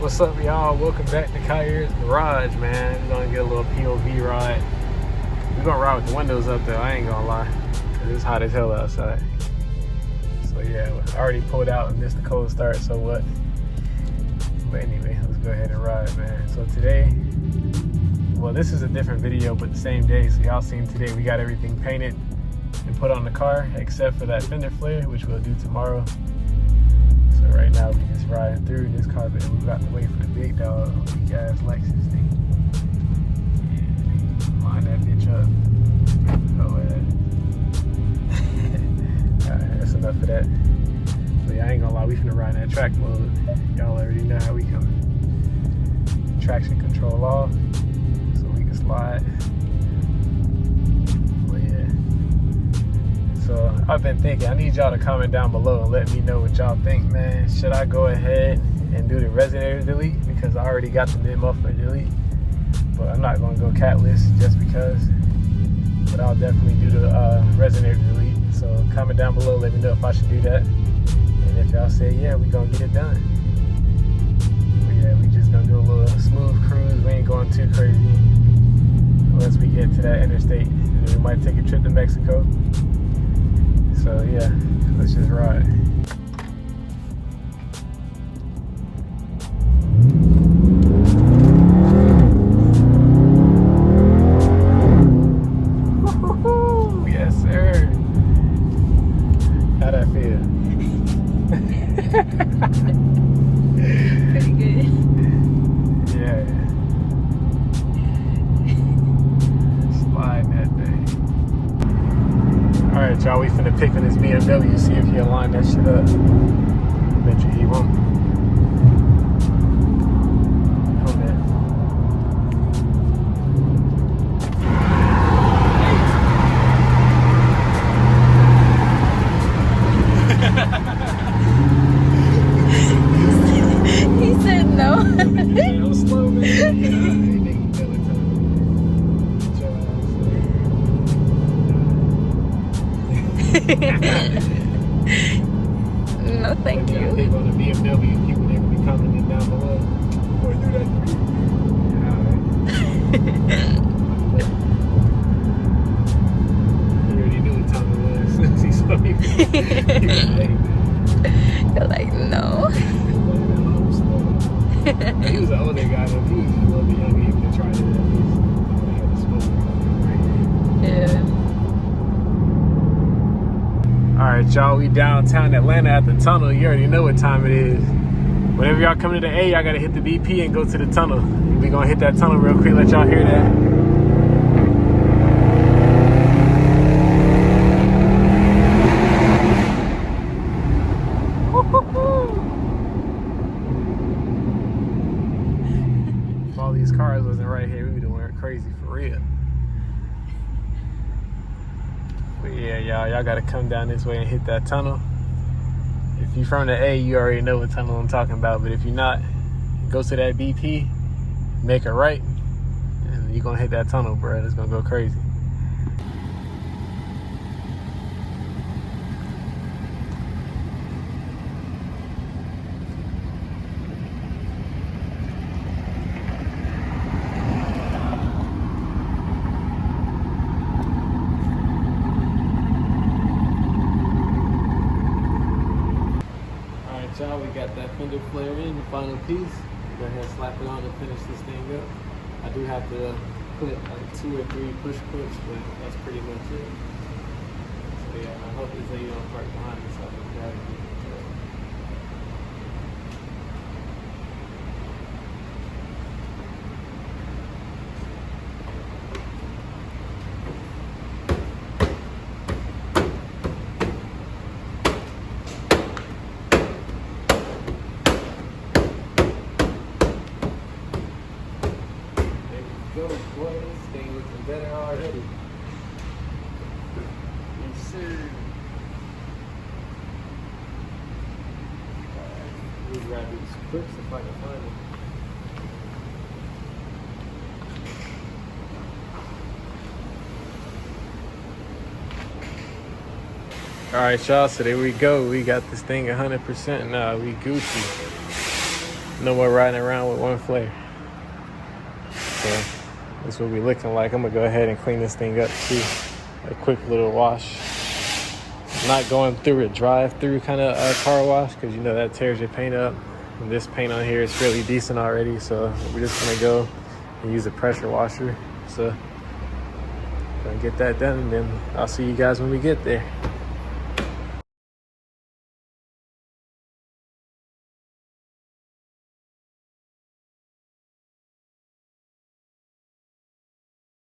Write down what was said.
What's up, y'all? Welcome back to KHAIR'S garage, man. We're gonna get a little P.O.V. ride. We're gonna ride with the windows up there, I ain't gonna lie, cause it's hot as hell outside. So yeah, I already pulled out and missed the cold start, so what? But anyway, let's go ahead and ride, man. So today, well, this is a different video, but the same day. So y'all seen today, we got everything painted and put on the car, except for that fender flare, which we'll do tomorrow. So right now, we just riding through this car, but we got to wait for the big dog, big ass Lexus thing. Yeah, line that bitch up. Oh, alright, that's enough of that. So yeah, I ain't gonna lie, we finna ride in that track mode. Y'all already know how we coming. Traction control off, so we can slide. But yeah. So I've been thinking, I need y'all to comment down below and let me know what y'all think, man. Should I go ahead and do the resonator delete? Because I already got the mid-muffler delete. But I'm not gonna go catless just because. But I'll definitely do the resonator delete. So comment down below, let me know if I should do that. And if y'all say, yeah, we gonna get it done. But yeah, we just gonna do a little smooth cruise. We ain't going too crazy. Once we get to that interstate, and then we might take a trip to Mexico. So yeah, let's just ride. Woo-hoo-hoo. Yes, sir. How'd that feel? Pretty good. Yeah. Sliding that thing. Alright, y'all, we finna pick on this BMW, see if he'll line that shit up. Bet you he won't. Hold that. He said no. I'm slow, man. Yeah, they can tell it to me. No, thank you. Pick on the BMW, people they will be commenting down below. Boy, do that to me. Yeah, alright. He already knew what time it was. He saw me. He was like, You're like, no. He was an older guy, though. He was just a little bit younger. He could have tried it at least. I had to smoke it. Yeah. Alright, y'all, we downtown Atlanta at the tunnel. You already know what time it is. Whenever y'all come to the A, y'all gotta hit the BP and go to the tunnel. We gonna hit that tunnel real quick, let y'all hear that. If all these cars wasn't right here, we would have went crazy for real. But yeah, y'all gotta come down this way and hit that tunnel. If you're from the A, you already know what tunnel I'm talking about. But if you're not, go to that BP, make a right, and you're gonna hit that tunnel, bro. It's gonna go crazy. Y'all, we got that fender flare in, the final piece. Go ahead and slap it on and finish this thing up. I do have to put like 2 or 3 push clips, but that's pretty much it. So yeah, I hope this lady don't park behind me so I can grab it. Go, boy, this thing looking better already. Yes, sir. Alright, let me grab these clips if I can find them. Alright, y'all, so there we go. We got this thing 100% now. We Gucci. No more riding around with one flare. So this will be looking like. I'm gonna go ahead and clean this thing up too. A quick little wash. Not going through a drive-through kind of car wash, because you know that tears your paint up. And this paint on here is fairly decent already, so we're just gonna go and use a pressure washer. So gonna get that done, and then I'll see you guys when we get there.